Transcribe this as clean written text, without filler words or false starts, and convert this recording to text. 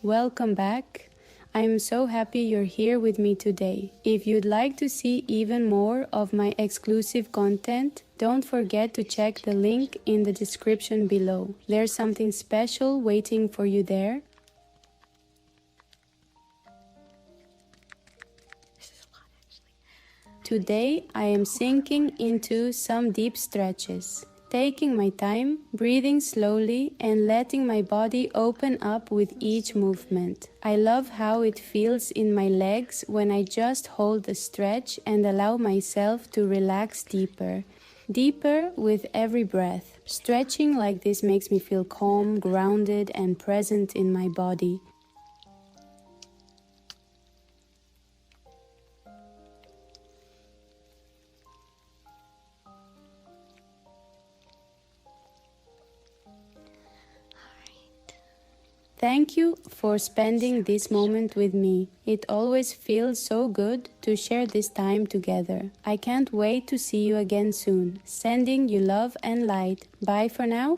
Welcome back. I'm so happy you're here with me today. If you'd like to see even more of my exclusive content, don't forget to check the link in the description below. There's something special waiting for you there. Today I am sinking into some deep stretches. Taking my time, breathing slowly, and letting my body open up with each movement. I love how it feels in my legs when I just hold the stretch and allow myself to relax deeper. Deeper with every breath. Stretching like this makes me feel calm, grounded, and present in my body. Thank you for spending this moment with me. It always feels so good to share this time together. I can't wait to see you again soon. Sending you love and light. Bye for now.